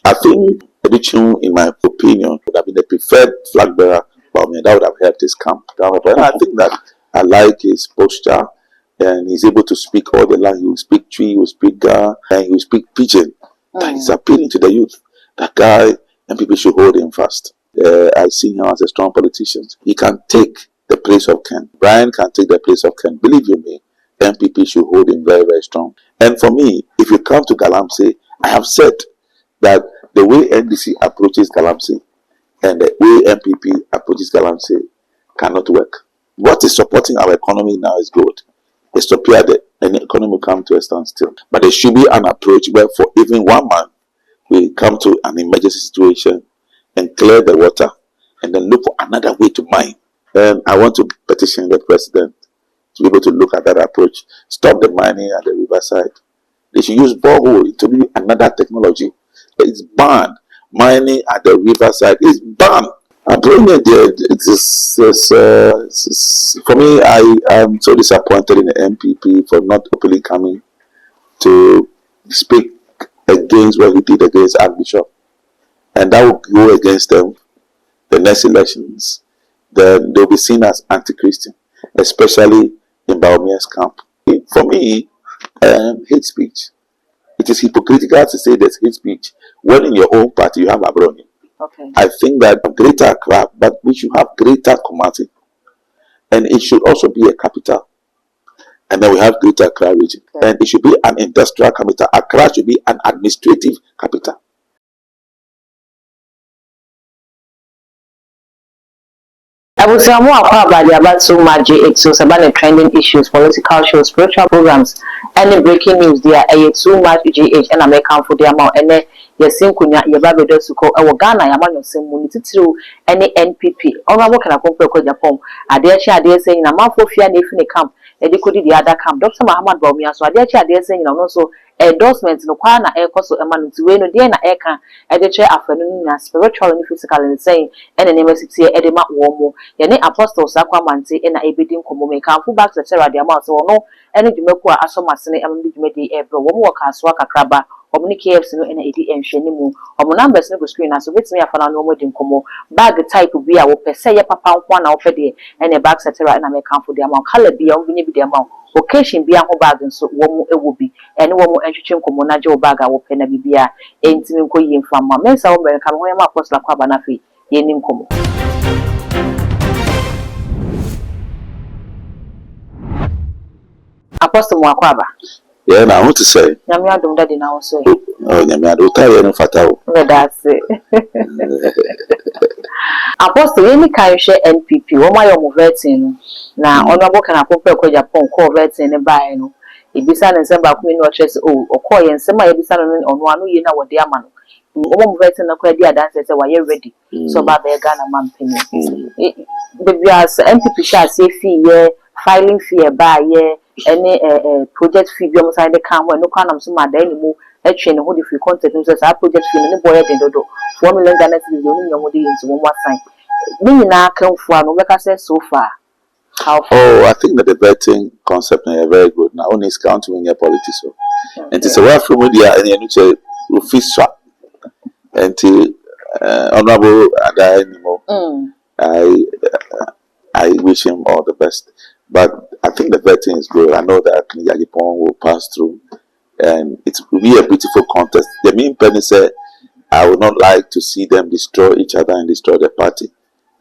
I think Adutwum, in my opinion, would have been the preferred flag bearer, but I mean, that would have helped his camp. And I think that I like his posture, and he's able to speak all the language. He will speak Twi, he will speak Ga, and he will speak Pidgin. That is appealing to the youth. That guy, and people should hold him fast. I see him as a strong politician. He can take the place of Ken. Brian can take the place of Ken. Believe you me, NPP should hold him very, very strong. And for me, if you come to Galamsey, I have said that the way NDC approaches Galamsey and the way NPP approaches Galamsey cannot work. What is supporting our economy now is good. It's to appear that the economy will come to a standstill. But there should be an approach where for even one man, we come to an emergency situation and clear the water and then look for another way to mine. And I want to petition the president to be able to look at that approach. Stop the mining at the riverside. They should use borehole to be another technology. It's banned. Mining at the riverside is banned. I'm doing for me, I am so disappointed in the NPP for not openly coming to speak against what he did against Archbishop. And that will go against them the next elections. Then they'll be seen as anti-Christian, especially in Baomia's camp. For me, hate speech. It is hypocritical to say there's hate speech when in your own party you have Abroni. Okay. I think that Greater Accra, but we should have Greater Kumasi. And it should also be a capital. And then we have Greater Accra region. Okay. And it should be an industrial capital. Accra should be an administrative capital. I would say more about the Adutwum GH, so about trending issues, political shows, spiritual programs, any breaking news. There are too much GH and American for the amount and yes, Kunya, Yababedo Suko, our Ghana, Yaman, Simu, any NPP. On our work and a compare Agyapong. I dare saying a month of fear if in the camp, and they could the other camp. Dr. Muhammad Baumia, so I dare saying also endorsements no kwana ekoso emanu we no dey na eka e dey chair afanu na spiritual and physical and saying and the university e dey ma wo mo ye ne apostles akwamante e na ebedi nkomo me kan fu back to the radio ma so no ene dwumaku a asomasene emam dwumadi e bro wo mo waka so akakraba omo ni KFC no e na edi enhwani mu omo numbers no go screen na so betimi afana no mo di nkomo bag type bi a wo pese ye papa nko na wo pe de ene back to the radio na me kan fu de amount color bi a wo bi de amount occasion bi aho bag nso wo mu ewo bi ene wo mu entwetwe nkomo na je wo bag a wo pe na bibia entimi nko yi mfama mensa wo bere kan ho ya ma apostle akwaba na fe ye ni nkomo apostle mo akwaba yeah na what to say nyame adom dade na wo so oh nyame adom tare no fatawo that's it apostle any kan hwe NPP wo ma yo mo vetting na honorable kan akopɛ Agyapong ko vetting ne bae no ebisa ne nsɛm ba ko ni o kyerɛ o okɔ yɛ nsɛm a ebisa no ɔno ano yɛ na wɔde ama no mo vetting na ko di adanse sɛ wa yɛ ready so ba be Ghana man penny baby as NPP sha say fee yɛ filing fee ba yɛ any project fee bi o say de kan ho no kan am so ma dan ni mu etwe ne ho de free content no say project fee ne boy den dodo 4 million Ghana cedis oni nyamu de yin so mo assign me na kan fu an we ka say so far how far? Oh, I think that the betting concept is very good. Now, only is counting in your politics. And it's a way from media and you official until honorable Ada anymore. I wish him all the best. But I think the betting is good. I know that Agyapong will pass through, and it will be a beautiful contest. The main penny said, I would not like to see them destroy each other and destroy the party.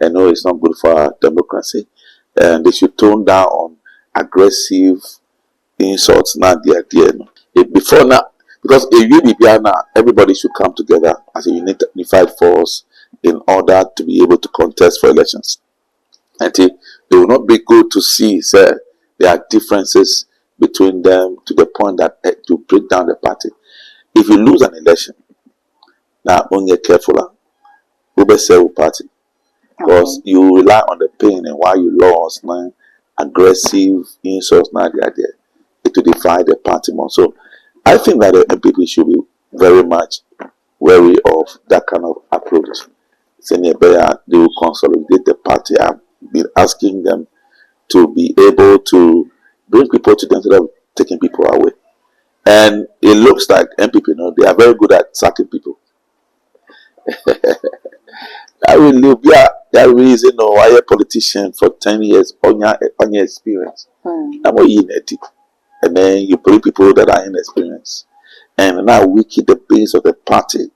I know it's not good for our democracy. And they should tone down on aggressive insults. Not the idea. Before now, because everybody should come together as a unified force in order to be able to contest for elections. And it will not be good to see there are differences between them to the point that to break down the party. If you lose an election, now only careful, who be sell party. Because you rely on the pain and why you lost, man, aggressive insults, not the idea. It will divide the party more. So I think that the NPP should be very much wary of that kind of approach. Saying they will consolidate the party. I've been asking them to be able to bring people to them instead of taking people away. And it looks like NPP, they are very good at sacking people. I will live. Yeah, that reason or why a politician for 10 years on your experience. I'm a unity. And then you bring people that are inexperienced. And now weaken the base of the party.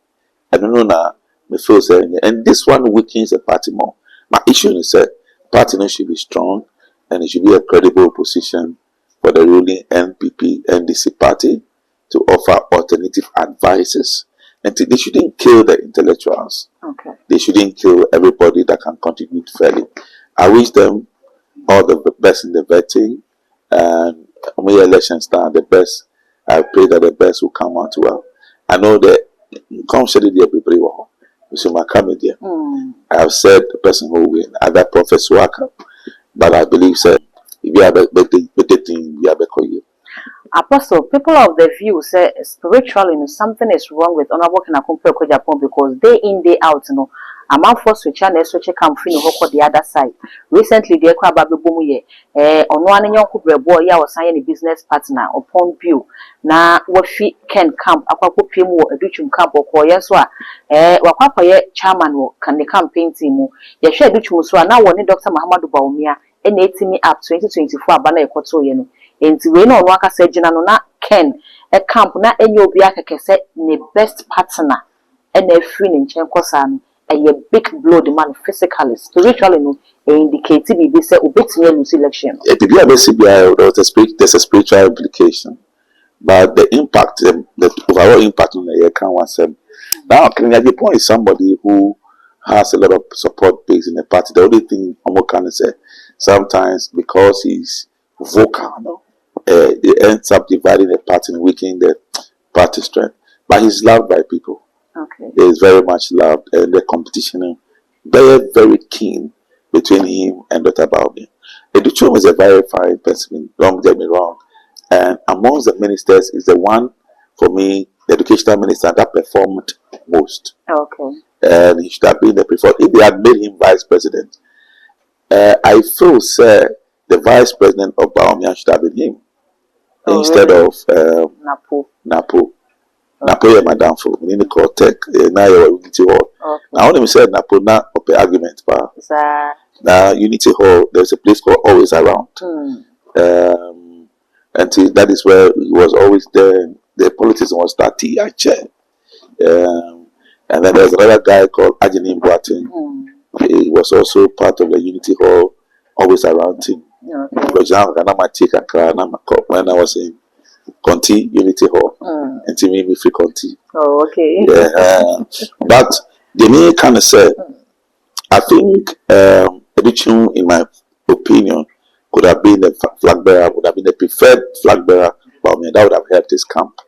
I don't know now. Me feel saying, and this one weakens the party more. My issue is that party no should be strong and it should be a credible opposition for the ruling NPP NDC party to offer alternative advices. And they shouldn't kill the intellectuals. Okay. They shouldn't kill everybody that can contribute fairly. I wish them all the best in the vetting, and when elections start, the best. I pray that the best will come out well. I know that come steady there be brave. So my coming there. I have said the person who will win, other Professor Waka, but I believe said if you have a better thing, you have a career. Apostle, people of the view say spiritually something is wrong with Honorable Kanakumpe Agyapong because day in, day out, a man for switch and switch come free no the other side. Recently, the Ekwa Babu Bumuye, on one young boy, ya was signing a business partner upon view. Na wafi Ken camp, Aquapo Pimu, Adutwum camp or Koyaswa, Wakapa chairman can the campaign team. Ya share Adutwum so now one Dr. Muhammadu Baumia, and 18 up 2024 Bana Ekoto Yeno. Enti we no waka say gina no na Ken e camp na enye obi akeke say ne best partner e na free ne nchen kosa no e big blow the man physically spiritually no e indicate be say obetime lose election. There's a spiritual implication, but the impact, the overall impact on the year can one say. Now, Agyapong is somebody who has a lot of support base in the party. The only thing I'm kind of say, sometimes because he's vocal, it ends up dividing the party and weakening the party strength. But he's loved by people. Okay. He is very much loved, and the competition very, very keen between him and Dr. Baumi. Adutwum is a very fine person, don't get me wrong. And amongst the ministers is the one, for me, the educational minister that performed most. Okay. And he should have been the preferred. If they had made him vice president, I feel, sir, the vice president of Baumia should have been him. Instead really? Of Napo. Napo, madam, for in the court tech, now you're Unity Hall. Now, when we said Napo, not of the argument, but now Unity Hall, there's a place called Always Around. And that is where he was always there. The politics was that chair. And then there's another guy called Agyapong Boateng. He was also part of the Unity Hall, Always Around team. For example, when I was in Conti Unity Hall, and to me free Conti. Oh, okay. Yeah, but the main kind of said, I think Adutwum, in my opinion, could have been the flag bearer, would have been the preferred flag bearer, but that would have helped his camp.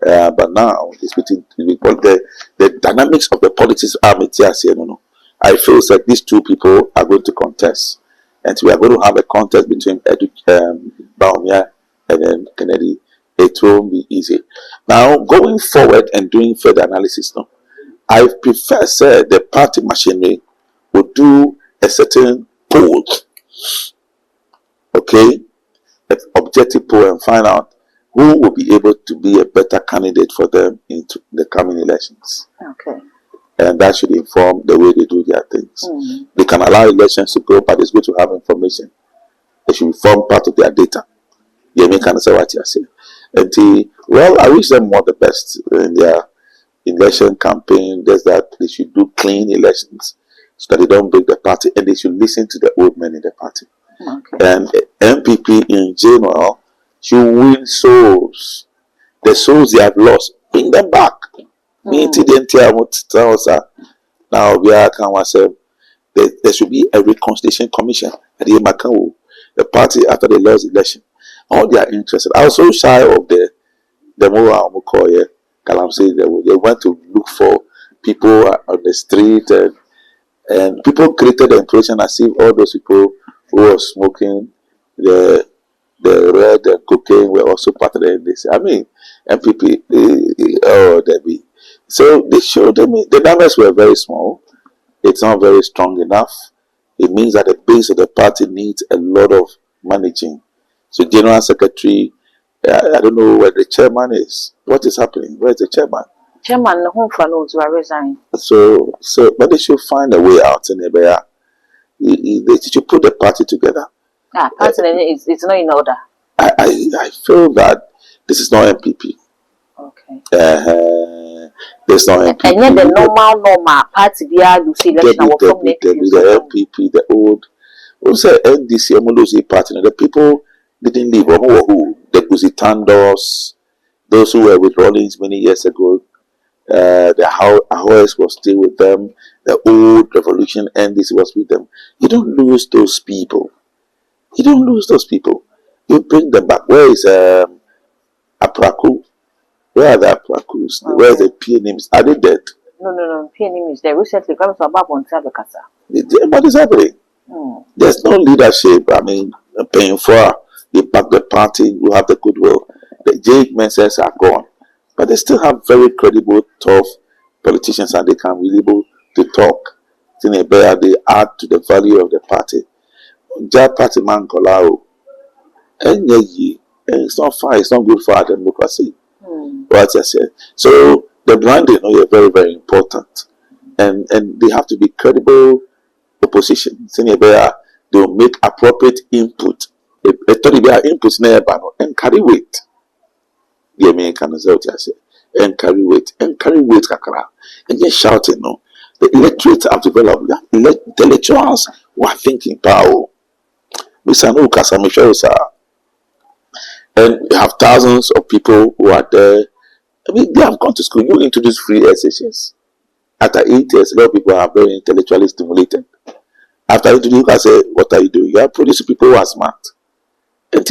But now it's between the dynamics of the politics are no. I feel like these two people are going to contest. And we are going to have a contest between Baumia and then Kennedy. It won't be easy. Now, going forward and doing further analysis now, I prefer, say, the party machinery would do a certain poll, okay, an objective poll, and find out who will be able to be a better candidate for them into the coming elections. Okay. And that should inform the way they do their things. They can allow elections to go, but it's good to have information. They should form part of their data. They may kind of say what you're saying. And well, I wish them all the best in their election campaign. There's that they should do clean elections so that they don't break the party, and they should listen to the old men in the party. Okay. And NPP in general should win souls. The souls they have lost, bring them back. Now we are there should be a reconciliation commission at the party after the last election. All they are interested. I was so shy of the Galamsey. They went to look for people on the street, and people created the impression as if all those people who were smoking the red and cocaine were also part of this. I mean, NPP, Debbie. So they showed them the numbers were very small. It's not very strong enough. It means that the base of the party needs a lot of managing. So General Secretary, I don't know where the chairman is. What is happening? Where is the chairman? Chairman, home for no to resign. So, but they should find a way out in there. They should put the party together. Party it's not in order. I feel that this is not NPP. Okay. There's no NPP. And yet the normal party you see election from the NPP, the old. Who said NDC Omolozi party? The people didn't leave. Who? The Guzitandos, those who were with Rawlings many years ago. The Ahoes was still with them. The old revolution NDC was with them. You don't lose those people. You don't lose those people. You bring them back. Where is Apraku? Where are the Aprakus? Okay. Where are the PNMs? Are they dead? No. PNM is there. Recently, come to about one time. What is happening? There's no leadership. I mean, paying for they back the party, you have the goodwill. The Jake Menses are gone. But they still have very credible, tough politicians and they can be able to talk. They add to the value of the party. Party man Kolao. It's not fine, it's not good for our democracy. What I said. So the branding is very, very important. And they have to be credible opposition. They will make appropriate input. Input and carry weight. The American result, I say, and carry weight, kakra, and just shouting. No, the electorate have developed. The intellectuals who are thinking power. And you have thousands of people who are there. I mean, they have gone to school. You introduce free SHS. After 8 years, a lot of people are very intellectually stimulated. After you can say, what are you doing? You are producing people who are smart. And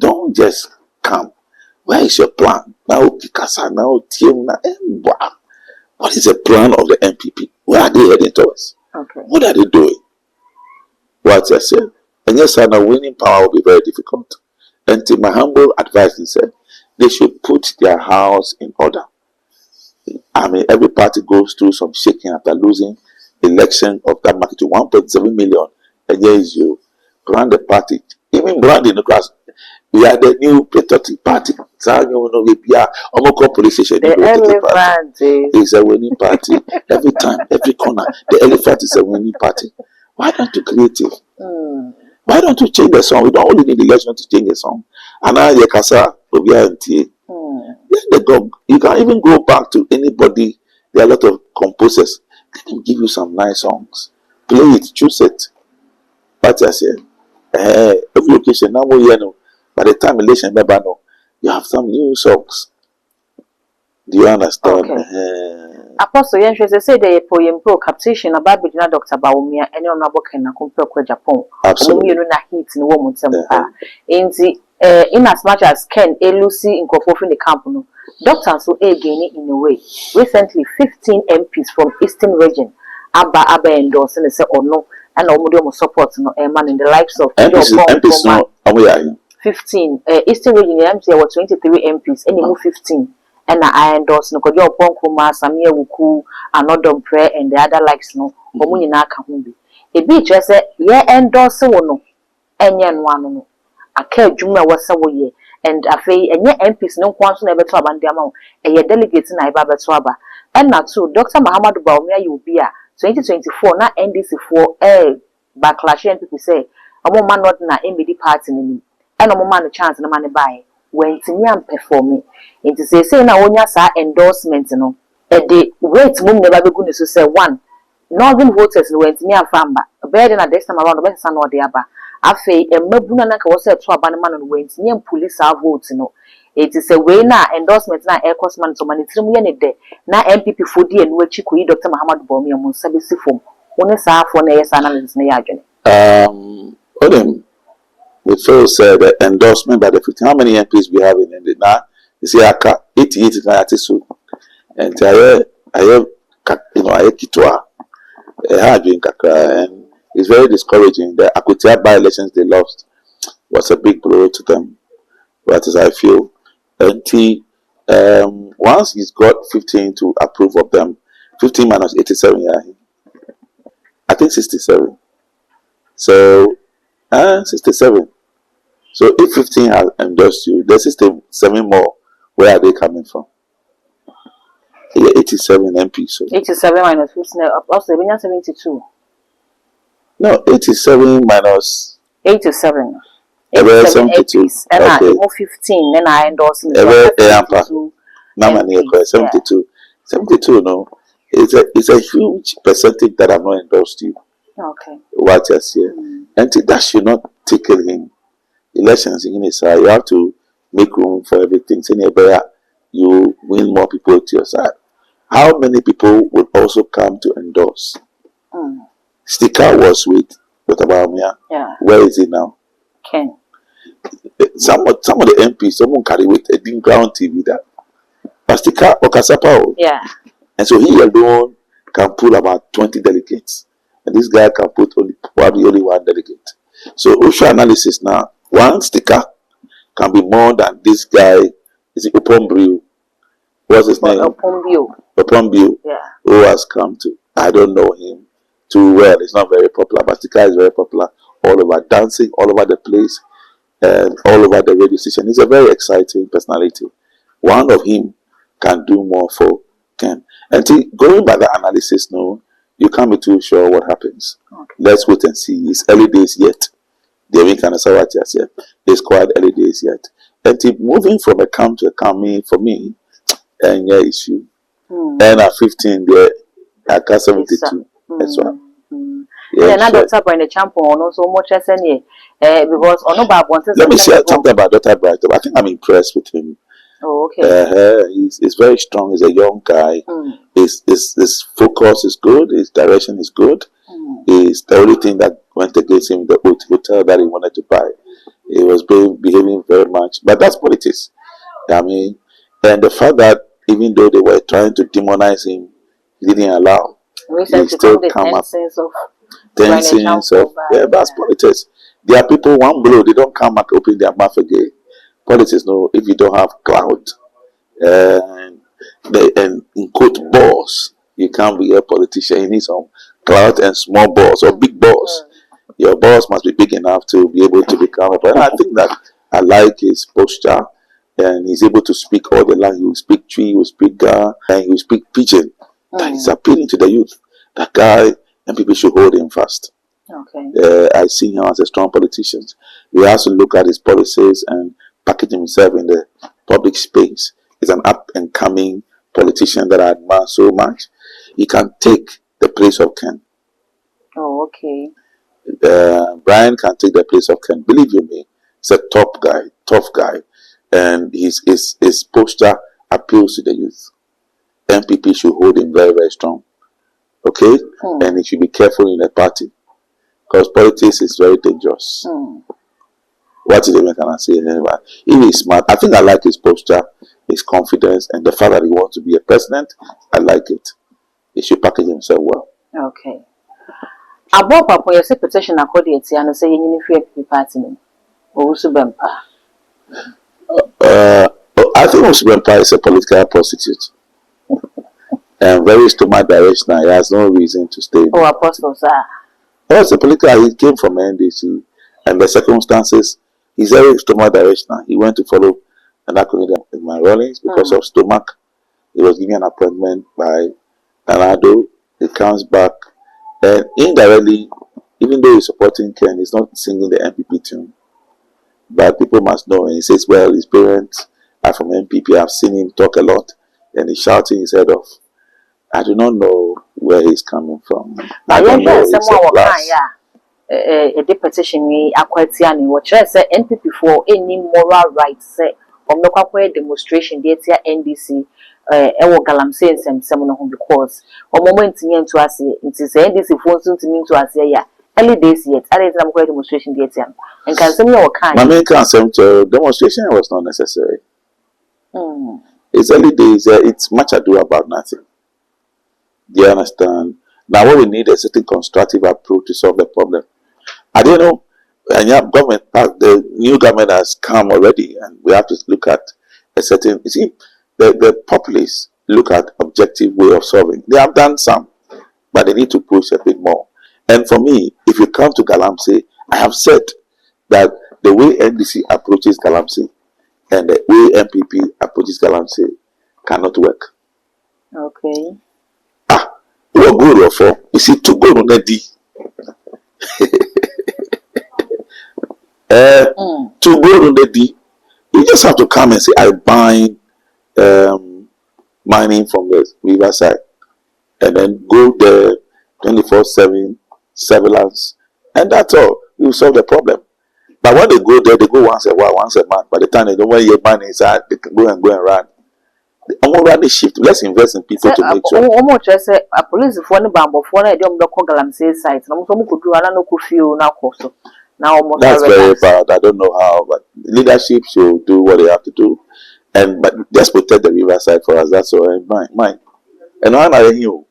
don't just come. Where is your plan? Now, what is the plan of the NPP? Where are they heading towards? Okay. What are they doing? What I said. And yes, I know winning power will be very difficult. And to my humble advice, he said, they should put their house in order. I mean, every party goes through some shaking after losing election of that market to 1.7 million. And here is you. Brand the party. Even brand in the grass. We are the new patriotic party. Police station. The elephant is a winning party. Every time, every corner, the elephant is a winning party. Why don't you creative? Why don't you change the song? We don't only need the election to change the song. And now you can even go back to anybody. There are a lot of composers. Let them give you some nice songs. Play it, choose it. But I said, every location now by the time election you have some new songs. Do you understand? Okay. Apostle Yenshwe say the poem pro captation about Bidina Dr. Baumia and Honorable Kenakumpe Agyapong. Absolutely. You know na hit in woman in as much as Ken Lucy in the camp no. Doctors who again in a way. Recently 15 MPs from Eastern region Abba endorsing and say or no and Omudio support no man in the likes of MPs no 15 Eastern region MC were 23 MPs and move 15 and I endorse no kojo Ponkuma Samia Wuku Anodom Prayer and the other likes no omu nyina ka ho bi e bi kire say ye endorse wo no enye no ano no aka adwuma wasa wo ye and afei enye MPs no kwanso na ebeto aba ndiama wo eye delegate na eba beto aba and na too Dr. Muhammadu Baumia you be a 2024 na NDC for backlash NPP say omo man not na MBD party ni and omo man chance na man buy when Timian performing it is say na onya sa endorsement no e de wait mum never be good so say one northern voters no went Timian famba better than this time around better no dey aba afi e mabuna na ka wo say to aba man no went Timian police our vote no it is a way na endorsement na air cost man so man tirim ye ne de na MPP for di enu achi ko Dr. Muhammad Baumia mun sabe sifom woni sa afo na yes analysis na ya adwene we feel the endorsement by the 15. How many MPs we have in the now? You see, 88 so, and I Kitwa, and it's very discouraging. The Akutia by elections they lost was a big blow to them. But as I feel, once he's got 15 to approve of them, 15 minus 87, I think 67. So, 67. So if 15 has endorsed you, there's 67 more. Where are they coming from? Yeah, 87 MP. So 87 minus 15. Also, 72. no, 87 minus 87. 87 72. APs. And Okay. I 15. Then I endorse me. Ebe 72 MPs. 72. 72, no. It's a huge percentage that have not endorsed you. Okay. What just here. And that should not tickle him. Elections in his side, you have to make room for everything. So you win more people to your side. How many people will also come to endorse? Sticker was with Otabamia. Yeah. Where is it now? Ken. Some of the MPs, someone carry with a didn't ground TV that. But Sticker Okasapa. Yeah. And so he alone can pull about 20 delegates. And this guy can put probably only one delegate. So OSHA analysis now, one sticker can be more than this guy. Is it Opombrio? What's his name? Opombrio. Yeah. Who has come to. I don't know him too well. It's not very popular, but the guy is very popular all over, dancing all over the place and all over the radio station. He's a very exciting personality. One of him can do more for Ken. And going by the analysis, no, you can't be too sure what happens. Okay. Let's wait and see. It's early days yet. It's quite early days yet. And moving from a camp to a camp, for me, and yeah, issue. And at 15, there, I got 72. That's why. Yeah, and Dr. Brian the champion also much as any because on about one. Let me say something about Dr. Bright. I think I'm impressed with him. Oh, okay. He's very strong. He's a young guy. His focus is good. His direction is good. Is the only thing that went against him the hotel that he wanted to buy. He was behaving very much, but that's politics. I mean, and the fact that even though they were trying to demonize him, he didn't allow. He still come up. 10 scenes of that's politics. There are people one blow, they don't come back open their mouth again. Politics, no, if you don't have clout and in quote boss, you can't be a politician. You need some clout and small boss or big boss. Your boss must be big enough to be able to become a. But I think that I like his posture, and he's able to speak all the language. He will speak Twi, he will speak Ga, and he will speak Pidgin. That is appealing to the youth. That guy, and people should hold him fast. Okay. I see him as a strong politician. He has to look at his policies and package himself in the public space. He's an up and coming politician that I admire so much. He can take the place of Ken. Oh, okay. Brian can take the place of Ken. Believe you me, he's a tough guy, and his posture appeals to the youth. NPP should hold him very, very strong. Okay, and he should be careful in the party because politics is very dangerous. What is the can I say? If he's smart, I think I like his posture, his confidence, and the fact that he wants to be a president. I like it. He should package himself well. Okay. About Papa, you say petition according to and say you need to party. I think Osei is a political prostitute. And very stomach direction. He has no reason to stay. Oh, Apostle, sir. Also, political, he came from NDC, and the circumstances, he's very stomach directional. He went to follow another comedian in my Rollins because of stomach. He was given an appointment by Nanado. He comes back, and indirectly, even though he's supporting Ken, he's not singing the NPP tune. But people must know, and he says, well, his parents are from NPP. I've seen him talk a lot, and he's shouting his head off. I do not know where he's coming from. I don't know. A petition me aquatiani what say NPP for any moral rights say or no quite demonstration there NDC Galamsey and some because or moment to us it is NDC for soon to mean to us early days yet. I didn't have demonstration there and can some your kind. My main concern to demonstration was not necessary. It's early days, it's much ado about nothing. Do you understand? Now what we need is a certain constructive approach to solve the problem. I don't know, and government, the new government has come already, and we have to look at a certain. You see, the populists look at objective way of solving. They have done some, but they need to push a bit more. And for me, if you come to Galamsey, I have said that the way NDC approaches Galamsey and the way NPP approaches Galamsey cannot work. Okay. Ah, what good or for? You see, to go on the D. To go on the D, you just have to come and say, I buy mining from the riverside, and then go there 24/7 surveillance, and that's all. You solve the problem. But when they go there, they go once a while, once a month. By the time they don't want your money inside, they can go and run. I'm already shift. Let's invest in people to make sure. Almost just say a police for the bamboo for a young local Galamsey site. No one could do another few now. Now almost That's very bad. I don't know how, but leadership should do what they have to do, and but just protect the riverside for us. That's all. Mine. And another you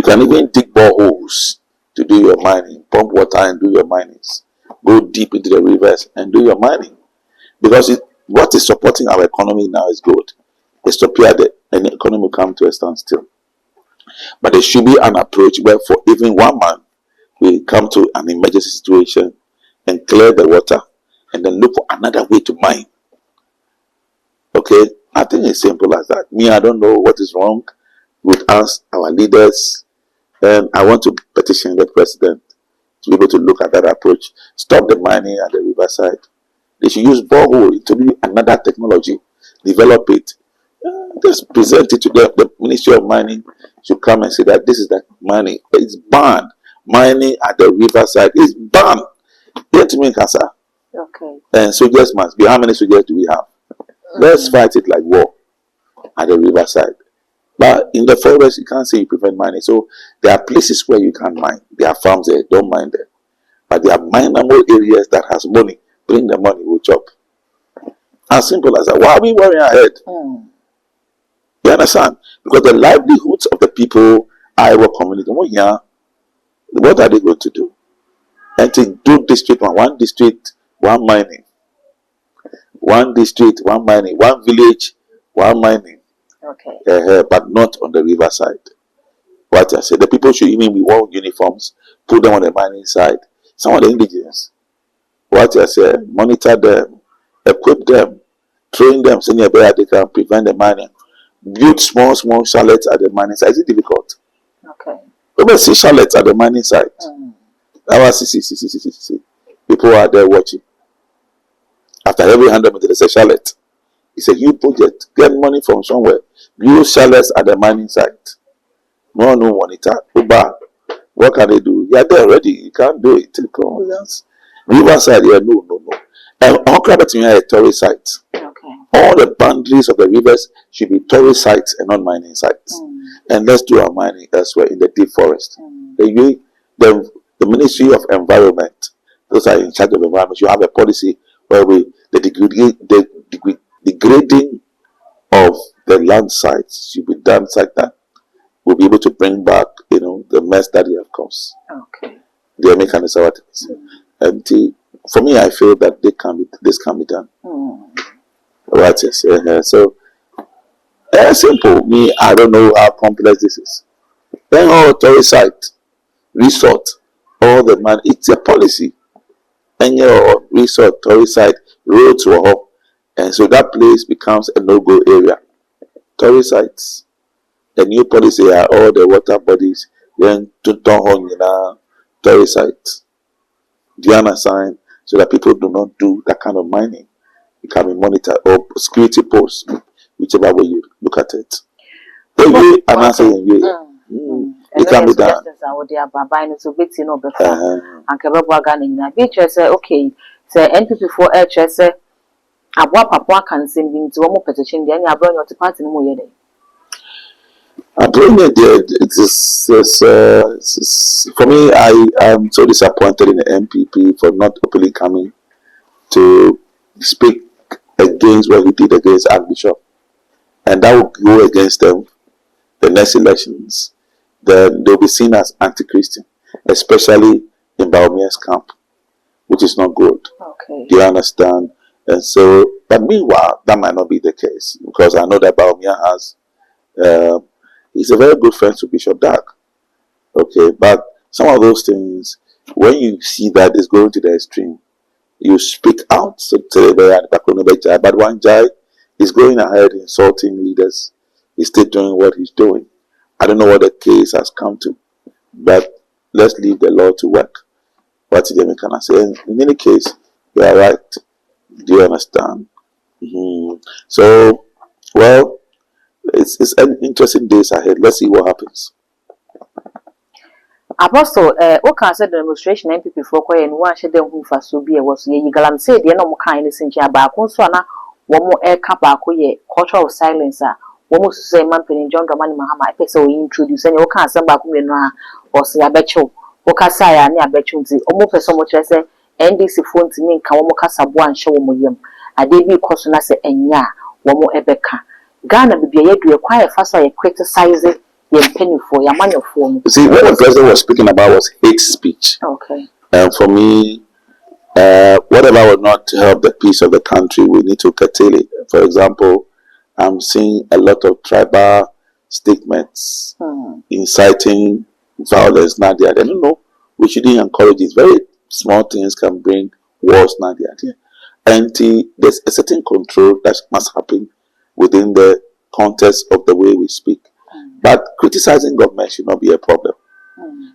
can even dig boreholes to do your mining, pump water and do your minings. Go deep into the rivers and do your mining, because what is supporting our economy now is good. It's to appear that an economy will come to a standstill. But there should be an approach where for even one man we come to an emergency situation and clear the water and then look for another way to mine. Okay, I think it's simple as that. Me, I don't know what is wrong with us, our leaders, and I want to petition the president to be able to look at that approach. Stop the mining at the riverside. They should use borehole to be another technology. Develop it. Just present it to them. The Ministry of Mining should come and say that this is the mining. It's banned. Mining at the riverside is banned. Get me, Kasa. Okay. And soldiers must be. How many soldiers do we have? Let's fight it like war at the riverside. But in the forest, you can't say you prevent mining. So there are places where you can mine. There are farms there, don't mine there. But there are mineable areas that has money. Bring the money, we'll chop. As simple as that. Why are we worrying ahead? You understand? Because the livelihoods of the people, our community, what are they going to do? And to do district one district, one mining. One district, one mining. One village, one mining. Okay. But not on the riverside. What I said, the people should even be wearing uniforms, put them on the mining side. Some of the indigenous. What I said, monitor them, equip them, train them, so they can prevent the mining. Build small chalets at the mining site. Is it difficult? Okay. Over see chalets at the mining site. See. People are there watching. After every 100 meters, there's a chalet. It's a huge project. Get money from somewhere. Build chalets at the mining site. No monitor. What can they do? You're there already. You can't do it. Riverside, no. And all between a tourist site. Okay. All the boundaries of the rivers should be tourist sites and not mining sites. And let's do our mining elsewhere in the deep forest. The Ministry of Environment, those are in charge of environment, you have a policy where the degrading of the land sites should be done like that. We'll be able to bring back, the mess that they have caused. Okay. The mechanism. And for me, I feel that this can be done. Right, yes. So, simple. Me, I don't know how complex this is. Then all tourist site, resort, all the man, it's a policy. And your resort, tourist site, roads were up. And so that place becomes a no-go area. Tourist sites. The new policy are all the water bodies, then to tourist sites. Do you understand? So that people do not do that kind of mining. It can be monitored or security posts, whichever way you look at it. It can be done. Okay, say NPP for say Abwa Papa can send into one more petition, then you are bringing your party no more. I bring it there. For me, I am so disappointed in the NPP for not openly coming to speak against what he did against Archbishop, and that will go against them the next elections. Then they'll be seen as anti-Christian, especially in Baumia's camp, which is not good. Okay. Do you understand? And so, but meanwhile, that might not be the case, because I know that Baumia has he's a very good friend to Bishop Dark. Okay, but some of those things, when you see that it's going to the extreme, you speak out. So but one guy is going ahead insulting leaders, He's still doing what he's doing. I don't know what the case has come to, but let's leave the law to work. What they can say. In any case, you are right. Do you understand? So, well, it's an interesting days ahead. Let's see what happens. Apostle, what can say the demonstration NPP for quiet and one shed them who for so be was ye Galamsey, the no kind is in Jabba, so now one more air kappa, culture of silence, almost say man penny John Dramani Mahama, I so introduce any can some back or say a betcho, or Casaya near Betchunzi, almost so much as NDC phone to me, Kawamokasa one show moyum. I did be caution as a enya, one more ebeka. Ghana be a to acquire faster a criticize it. Penny for your money for. See, what the president was speaking about was hate speech. Okay. And for me, whatever would not help the peace of the country, we need to curtail it. For example, I'm seeing a lot of tribal statements inciting violence. Nadia, I don't know. We shouldn't encourage it. Very small things can bring wars. Nadia, and there's a certain control that must happen within the context of the way we speak. But criticizing government should not be a problem.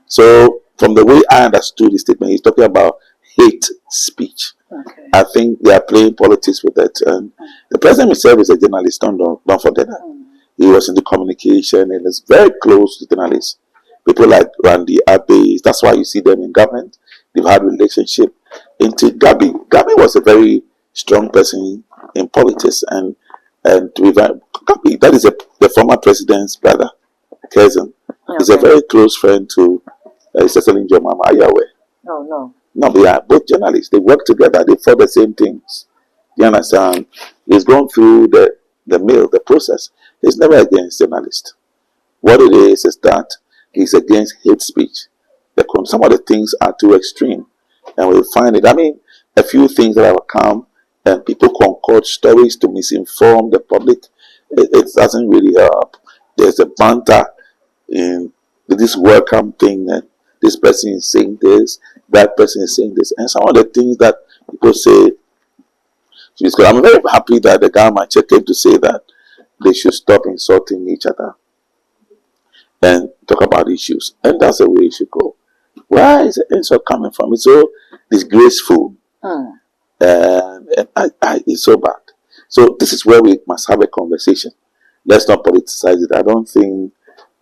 So, from the way I understood the statement, he's talking about hate speech. Okay. I think they are playing politics with it. And the president himself is a journalist. Don't forget that. He was in the communication and is very close to journalists. People like Randy Abbey, that's why you see them in government. They've had relationship. Into Gabi was a very strong person in politics, and Gabi, that is the former president's brother, cousin. Okay. He's a very close friend to Cecily Jomama. Are you aware? No. No, they are both journalists. They work together. They fought the same things. You understand? He's gone through the mill, the process. He's never against journalists. What it is that he's against hate speech. Some of the things are too extreme, and we find it. I mean, a few things that have come, and people concoct stories to misinform the public. It doesn't really help. There's a banter in this welcome thing, and this person is saying this, that person is saying this, and some of the things that people say. I'm very happy that the government came to say that they should stop insulting each other and talk about issues, and that's the way it should go. Where is the insult coming from? It's so disgraceful. It's so bad. So this is where we must have a conversation. Let's not politicize it. I don't think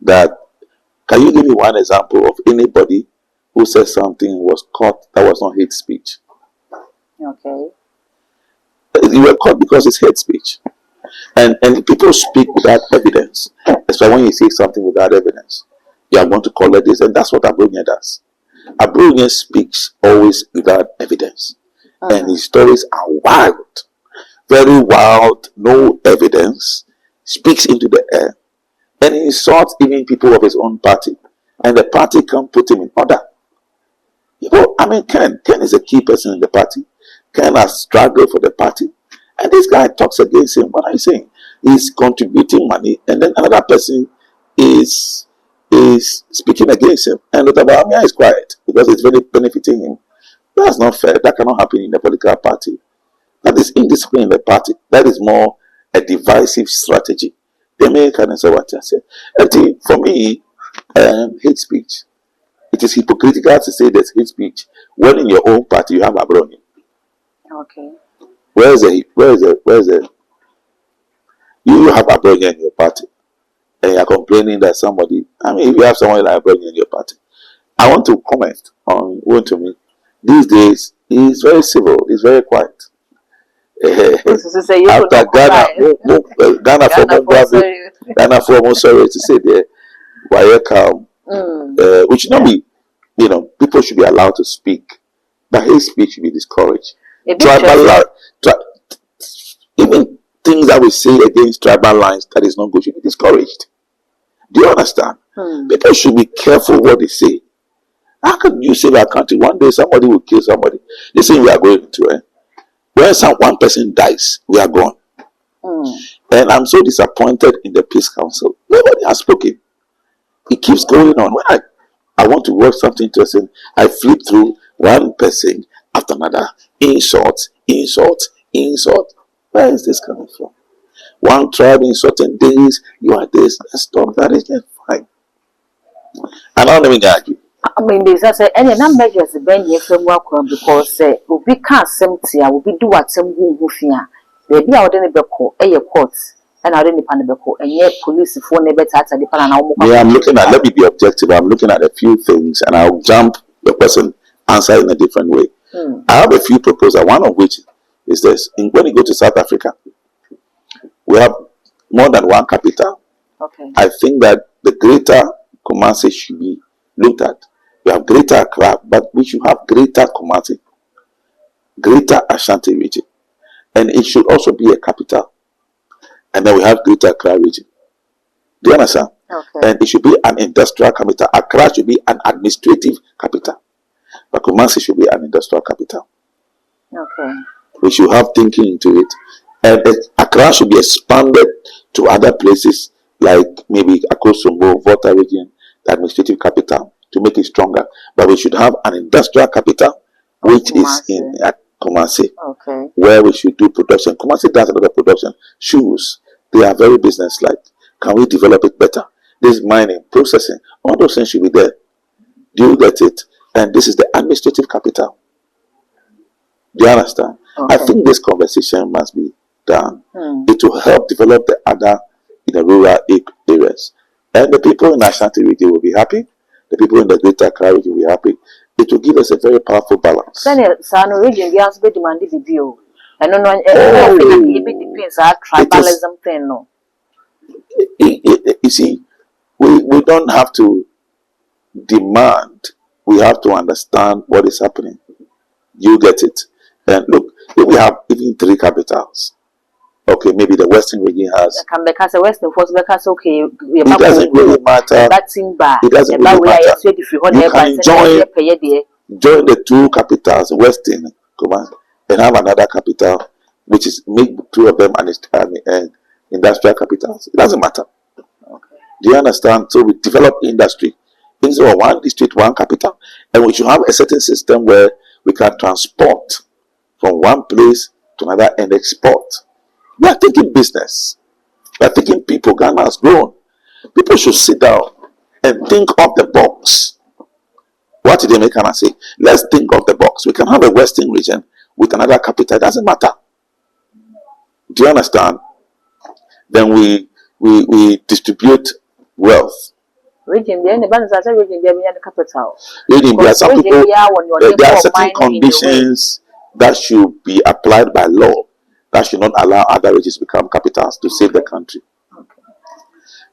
that. Can you give me one example of anybody who said something and was caught that was not hate speech? Okay. You were caught because it's hate speech. And people speak without evidence. That's why when you say something without evidence, you are going to call it this. And that's what Abronia does. Abronia speaks always without evidence. And his stories are wild. Very wild, no evidence. Speaks into the air. And he insults even people of his own party. And the party can't put him in order. Ken is a key person in the party. Ken has struggled for the party. And this guy talks against him. What are you saying? He's contributing money, and then another person is speaking against him. And Otabamia is quiet because it's very benefiting him. That's not fair. That cannot happen in a political party. That is indiscipline in the party. That is more a divisive strategy. The American is what I said. For me, hate speech. It is hypocritical to say there's hate speech when in your own party you have a brony. Okay. Where's the you have a brony in your party and you're complaining that somebody, if you have someone like a brony in your party, I want to comment on one to me. These days he's very civil, he's very quiet. After Ghana for more sorry to say there, why calm, which not be, people should be allowed to speak, but hate speech should be discouraged. Even things that we say against tribal lines that is not good should be discouraged. Do you understand? People should be careful what they say. How can you say that country one day somebody will kill somebody? They say we are going to when one person dies, we are gone. And I'm so disappointed in the Peace Council. Nobody has spoken. It keeps going on. When I want to work something interesting, I flip through one person after another. Insult. Where is this coming from? one tribe in certain days, you are this. Let's stop that. It's just fine. And I don't even argue. I mean, there's any measures ben ye from work because we can't simply will be do what some who fear. Maybe I wouldn't be called a courts and I didn't pan the call and yet police for never touch the pan. Yeah, I'm looking at, let me be objective. I'm looking at a few things and I'll jump the person answer in a different way. I have a few proposals, one of which is this. When you go to South Africa, we have more than one capital. Okay. I think that the greater Galamsey should be looked at. We have greater Accra, but we should have greater Galamsey, greater Ashanti region. And it should also be a capital. And then we have greater Accra region. Do you understand? Okay. And it should be an industrial capital. Accra should be an administrative capital. But Galamsey should be an industrial capital. Okay. We should have thinking into it. And Accra should be expanded to other places like maybe Akosombo, Volta region, the administrative capital, to make it stronger. But we should have an industrial capital, which is in Galamsey, okay, where we should do production. Galamsey does a lot of production. Shoes, they are very business-like. Can we develop it better? This mining, processing, all those things should be there. Do you get it? And this is the administrative capital. Do you understand? Okay. I think this conversation must be done. It will help develop the other in the rural areas. And the people in Ashanti region will be happy. The people in the greater Accra region will be happy. It will give us a very powerful balance. Sano region, the answer demanded the view. And no, it depends on tribalism thing. No. You see, we don't have to demand. We have to understand what is happening. You get it. And look, if we have even 3 capitals, okay, maybe the Western region has. Okay. It doesn't really matter. It doesn't really matter. You can join the 2 capitals, Western, and have another capital, which is make 2 of them an industrial capitals. It doesn't matter. Okay. Do you understand? So we develop industry. Instead of one district, one capital, and we should have a certain system where we can transport from one place to another and export. We are thinking business. We are thinking people. Ghana has grown. People should sit down and think of the box. What did the Americans say? Let's think of the box. We can have a Western region with another capital. It doesn't matter. Do you understand? Then we distribute wealth. Region, the region, the capital. There are some people. There are certain conditions that should be applied by law that should not allow other regions to become capitals to save the country. Okay.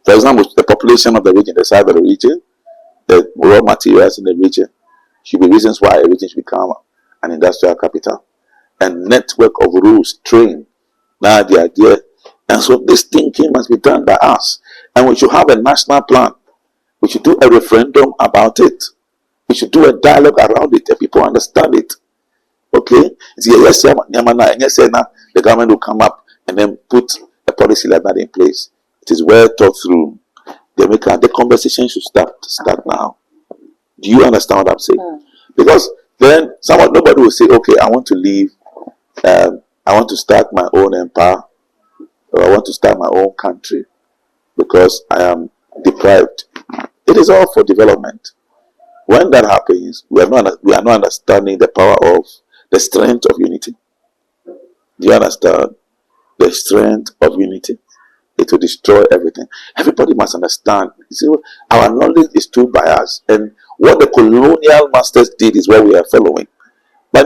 For example, the population of the region, the size of the region, the raw materials in the region should be reasons why a region should become an industrial capital. And network of rules train. Now the idea. And so this thinking must be done by us. And we should have a national plan. We should do a referendum about it. We should do a dialogue around it and people understand it. Okay? The government will come up and then put a policy like that in place. It is well thought through. The conversation should start now. Do you understand what I'm saying? Because then nobody will say, okay, I want to leave, I want to start my own empire, or I want to start my own country because I am deprived. It is all for development. When that happens, we are not understanding the power of the strength of unity. Do you understand? The strength of unity. It will destroy everything. Everybody must understand. See, our knowledge is too biased. And what the colonial masters did is what we are following. But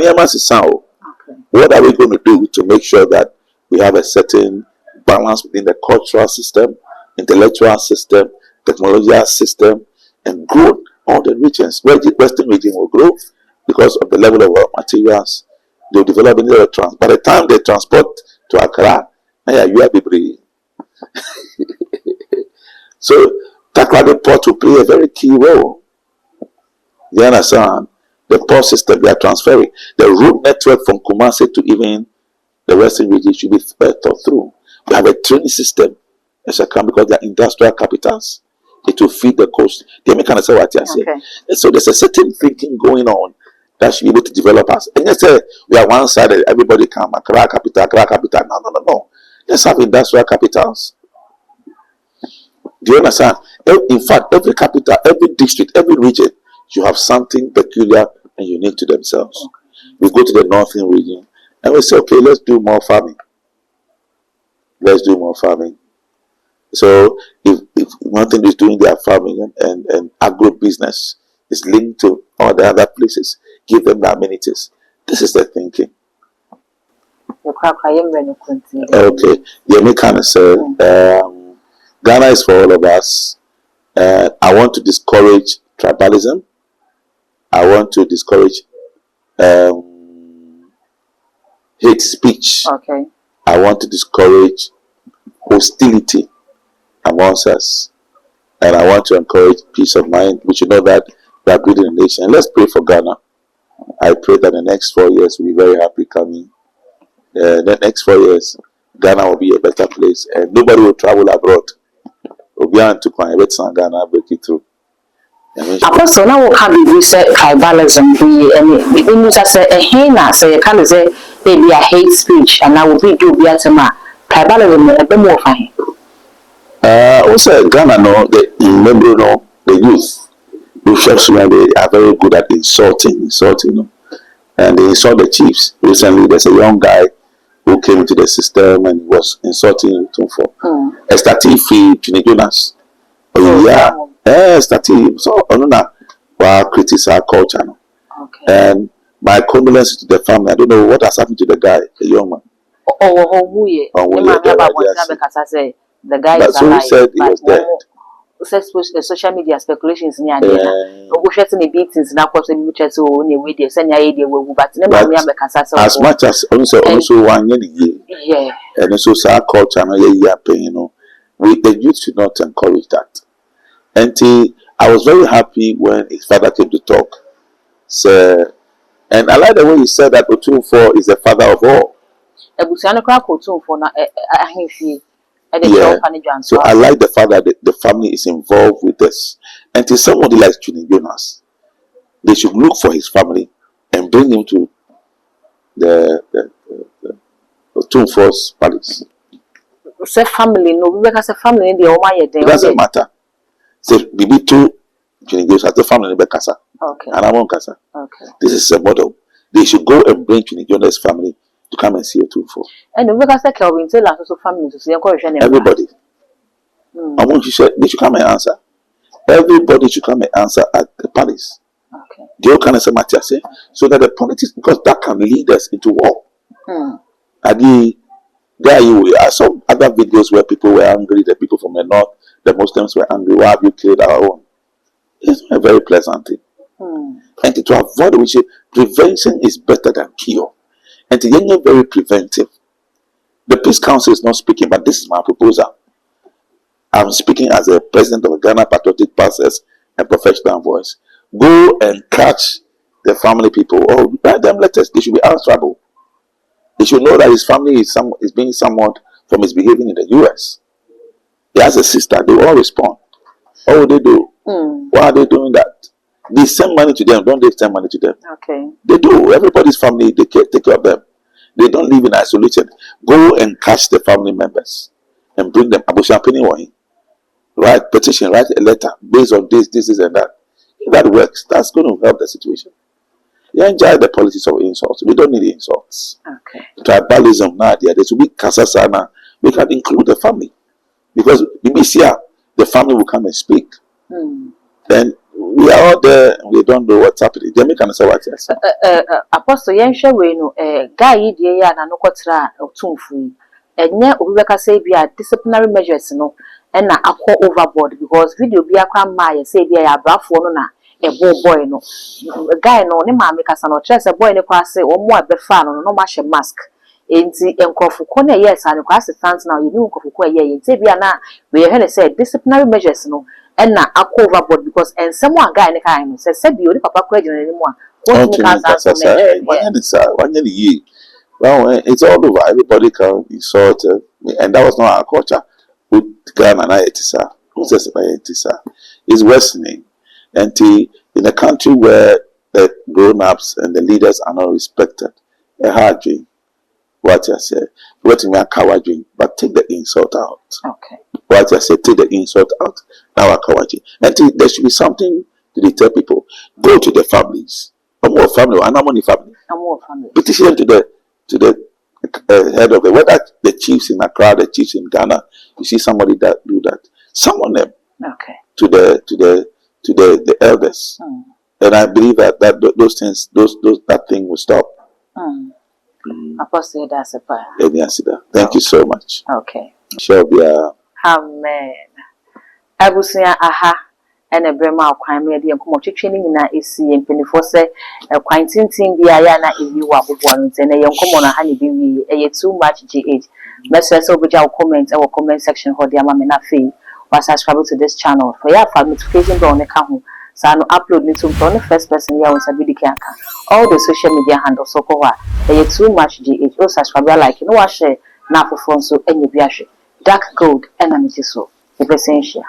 what are we going to do to make sure that we have a certain balance within the cultural system, intellectual system, technological system, and grow all the regions? Where the Western region will grow because of the level of raw materials. They'll develop in the by the time they transport to Accra, you are be So Takrady Port will play a very key role. You understand? The port system they are transferring. The road network from Galamsey to even the Western region should be thought through. We have a training system that shall come because they are industrial capitals. It will feed the coast. The Americans say what you are saying. And so there's a certain thinking going on that should be able to develop us. And you say we are one sided, everybody come, Accra capital. No. Let's have industrial capitals. Do you understand? In fact, every capital, every district, every region, you have something peculiar and unique to themselves. We go to the northern region and we say, okay, let's do more farming. Let's do more farming. So if one thing is doing their farming and agro business is linked to all the other places, give them the amenities. This is the thinking. Okay, me kind of say, Ghana is for all of us. I want to discourage tribalism. I want to discourage hate speech. Okay. I want to discourage hostility amongst us. And I want to encourage peace of mind. We should know that we are building a nation. Let's pray for Ghana. I pray that the next 4 years will be very happy coming. The next 4 years, Ghana will be a better place. And nobody will travel abroad. Obian to Ghana break it through. Apostle, now what can be said tribalism be any when say a hina say can say maybe a hate speech and I will be do biatema tribalism a bit more fine. Also Ghana no the youth they are very good at insulting, and they insult the chiefs. Recently there's a young guy who came into the system and was insulting Tumfo. Estatifi Jonas. Estatifi. So while criticize culture. Okay. And my condolences to the family. I don't know what has happened to the guy, the young man. The guy but is so alive. He said he was dead. Social media speculations near there. The beatings now because we try to way they send but never as much as also 1 year. Yeah. And also our culture the youth should not encourage that. And I was very happy when his father came to talk. So, and I like the way he said that Otumfo is the father of all. Yeah. So I like the fact that the family is involved with this. And to somebody like Chuni Jonas, they should look for his family and bring him to the Otumfo's palace. Say family, no, we because a family in the It doesn't matter. Say Bibi to Chuni Jonas as the family in Bekasa. Okay. And I won't Kasa. Okay. This is a model. They should go and bring Chuni Jonas' family to come and see Otumfo. And the because the Kelvin tell us also family to see everybody. They should come and answer. Everybody should come and answer at the palace. Okay. So that the politics, because that can lead us into war. I saw other videos where people were angry, the people from the north, the Muslims were angry. Why have you killed our own? It's not a very pleasant thing. And to avoid which prevention is better than cure. And to get very preventive. The Peace Council is not speaking, but this is my proposal. I'm speaking as a president of Ghana Patriotic Pastors and Professional Voice. Go and catch the family people or write them letters. They should be answerable. They should know that his family is being summoned from his behavior in the US. He has a sister. They all respond. What would they do? Why are they doing that? They send money to them. Don't they send money to them? Okay. They do. Everybody's family, they take care of them. They don't live in isolation. Go and catch the family members and bring them. Write petition, write a letter based on this, and that. If that works, that's going to help the situation. You enjoy the politics of insults. We don't need insults. Okay. Tribalism now, there should be Kasasana. We can include the family. Because the family will come and speak. Then we are all there and we don't know what's happening. They make an answer what yes. Apostle Yensha we no guy ya na no kwatra otumfu. Enye obibeka say bia disciplinary measures no and na akọ overboard because video bia kwa ma ye say bia ya brafo no na ebo boy no guy no ne ma make no chese boy ne kwa say omo abefa no no ma hye mask enti enkofo na yes and kwa assistant now you enkofo ye enti bia na we he say disciplinary measures no and na akọ overboard because and someone guy ne kan say sabi odi papa kwa gina ni mu a well, it's all over. Everybody can insult, and that was not our culture. With Ghana, it's worsening. And in a country where the grown-ups and the leaders are not respected, a hard dream. What you say? What you mean cowardly? But take the insult out. Okay. What you say? Take the insult out. Now cowardly. And there should be something to tell people. Go to the families. No more family. And how many family? No more family. Petition them to the head of the whether the chiefs in Accra, the chiefs in Ghana. You see somebody that do that. Summon them. Okay. To the elders. And I believe that those things, that thing will stop. Apostle, that's a prayer. Thank you so much. Okay. Sure, Amen. Abusia aha and a brema crime media training in a AC and penny for say a quintin biana if you are ones and a young common honey be a too much GH. Message over our comment section for the Amamina fee or subscribe to this channel for your notification on the account. So I upload me to the first person here on Sabidi Kanka. All the social media handles so far. They too much GH. Oh, subscribe like you know, I share now for phone so any biash. Dark gold and I'm so. The essential.